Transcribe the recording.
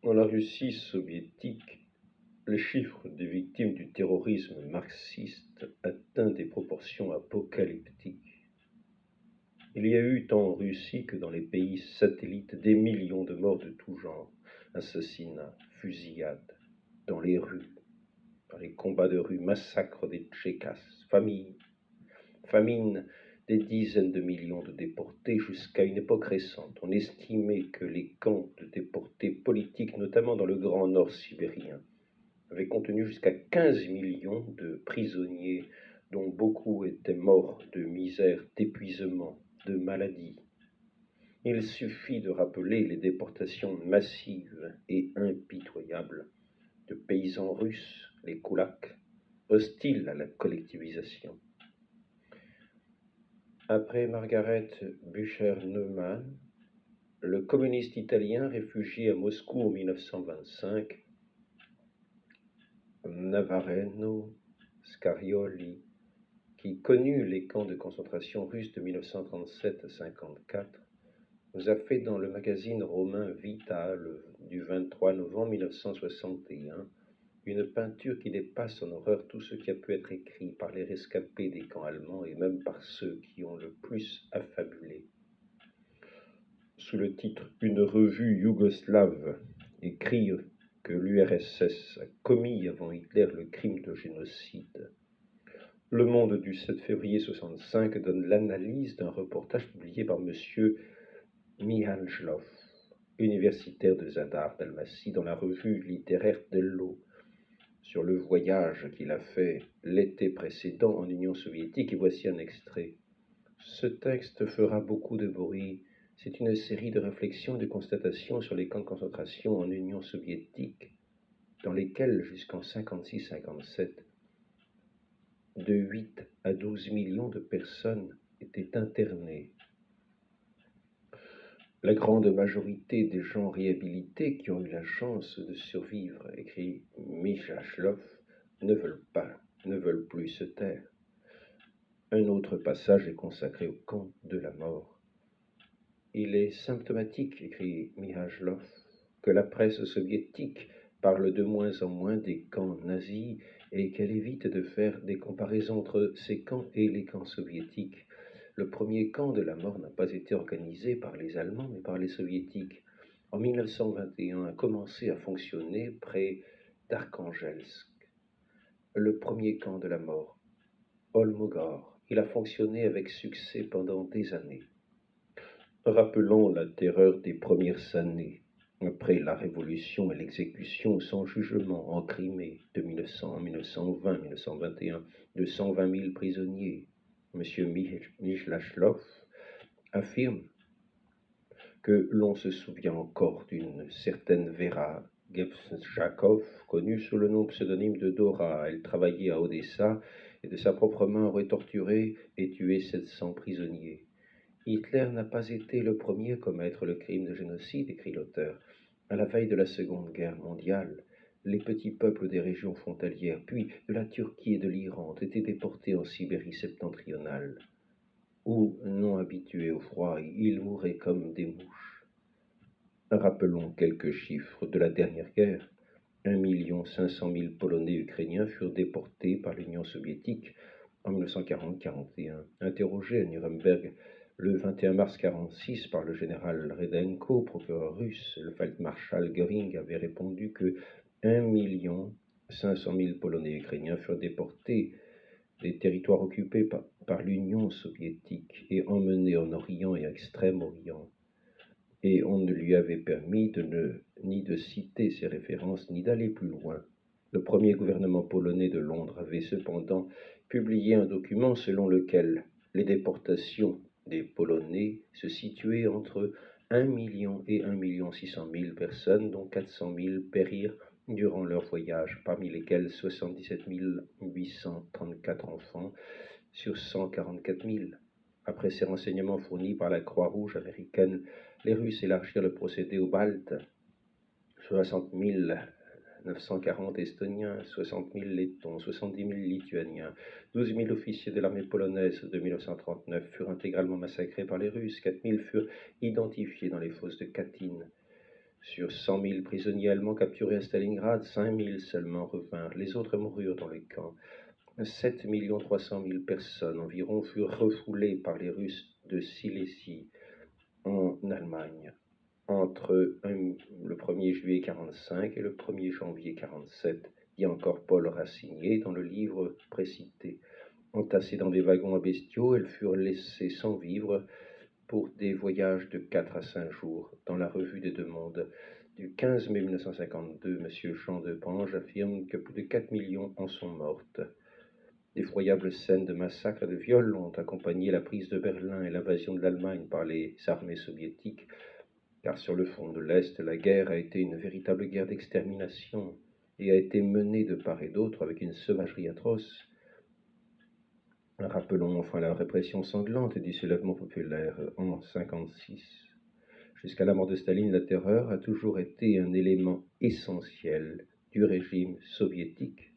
Dans la Russie soviétique, le chiffre des victimes du terrorisme marxiste atteint des proportions apocalyptiques. Il y a eu tant en Russie que dans les pays satellites des millions de morts de tout genre, assassinats, fusillades, dans les rues, dans les combats de rue, massacres des Tchékas, famine, des dizaines de millions de déportés jusqu'à une époque récente. On estimait que les camps de déportés politiques, notamment dans le Grand Nord sibérien, avaient contenu jusqu'à 15 millions de prisonniers, dont beaucoup étaient morts de misère, d'épuisement, de maladie. Il suffit de rappeler les déportations massives et impitoyables de paysans russes, les koulaks, hostiles à la collectivisation. Après Margaret Bucher-Neumann, le communiste italien réfugié à Moscou en 1925, Navarino Scarioli, qui connut les camps de concentration russes de 1937 à 1954, nous a fait dans le magazine romain Vita du 23 novembre 1961 une peinture qui dépasse en horreur tout ce qui a pu être écrit par les rescapés des camps allemands et même par ceux qui ont le plus affabulé. Sous le titre « Une revue yougoslave écrit que l'URSS a commis avant Hitler le crime de génocide », Le Monde du 7 février 1965 donne l'analyse d'un reportage publié par M. Mihalchlov, universitaire de Zadar Dalmatie, dans la revue littéraire Dello, sur le voyage qu'il a fait l'été précédent en Union soviétique, et voici un extrait. Ce texte fera beaucoup de bruit. C'est une série de réflexions et de constatations sur les camps de concentration en Union soviétique, dans lesquels, jusqu'en 1956-1957, de 8 à 12 millions de personnes étaient internées. La grande majorité des gens réhabilités qui ont eu la chance de survivre, écrit Mihalchlov, ne veulent plus se taire. Un autre passage est consacré au camp de la mort. Il est symptomatique, écrit Mihalchlov, que la presse soviétique parle de moins en moins des camps nazis et qu'elle évite de faire des comparaisons entre ces camps et les camps soviétiques. Le premier camp de la mort n'a pas été organisé par les Allemands, mais par les Soviétiques. En 1921, a commencé à fonctionner près d'Arkhangelsk. Le premier camp de la mort, Holmogor, il a fonctionné avec succès pendant des années. Rappelons la terreur des premières années, après la Révolution et l'exécution sans jugement en Crimée de 1900 à 1920, 1921, de 120 000 prisonniers. M. Mihalchlov affirme que l'on se souvient encore d'une certaine Vera Gebzjakov, connue sous le nom pseudonyme de Dora. Elle travaillait à Odessa et de sa propre main aurait torturé et tué 700 prisonniers. Hitler n'a pas été le premier à commettre le crime de génocide, écrit l'auteur. À la veille de la Seconde Guerre mondiale, les petits peuples des régions frontalières, puis de la Turquie et de l'Iran, ont été déportés en Sibérie septentrionale, où, non habitués au froid, ils mouraient comme des mouches. Rappelons quelques chiffres de la dernière guerre. 1 500 000 Polonais ukrainiens furent déportés par l'Union soviétique en 1940-41. Interrogé à Nuremberg le 21 mars 1946 par le général Redenko, procureur russe, le Feldmarschall Göring avait répondu que 1 500 000 Polonais ukrainiens furent déportés des territoires occupés par l'Union soviétique et emmenés en Orient et à Extrême-Orient. Et on ne lui avait permis ni de citer ces références, ni d'aller plus loin. Le premier gouvernement polonais de Londres avait cependant publié un document selon lequel les déportations des Polonais se situaient entre 1 million et 1 600 000 personnes, dont 400 000 périrent durant leur voyage, parmi lesquels 77 834 enfants sur 144 000. Après ces renseignements fournis par la Croix-Rouge américaine, les Russes élargirent le procédé aux Baltes. 60 940 Estoniens, 60 000 Lettons, 70 000 Lituaniens, 12 000 officiers de l'armée polonaise de 1939 furent intégralement massacrés par les Russes, 4 000 furent identifiés dans les fosses de Katyn. Sur 100 000 prisonniers allemands capturés à Stalingrad, 5 000 seulement revinrent. Les autres moururent dans les camps. 7 300 000 personnes environ furent refoulées par les Russes de Silésie en Allemagne entre le 1er juillet 1945 et le 1er janvier 1947, dit encore Paul Racinier dans le livre précité. Entassées dans des wagons à bestiaux, elles furent laissées sans vivre pour des voyages de 4 à 5 jours. Dans la revue des Deux Mondes du 15 mai 1952, M. Jean Debange affirme que plus de 4 millions en sont mortes. D'effroyables scènes de massacres et de viols ont accompagné la prise de Berlin et l'invasion de l'Allemagne par les armées soviétiques, car sur le front de l'Est, la guerre a été une véritable guerre d'extermination et a été menée de part et d'autre avec une sauvagerie atroce. Rappelons enfin la répression sanglante du soulèvement populaire en 1956. Jusqu'à la mort de Staline, la terreur a toujours été un élément essentiel du régime soviétique.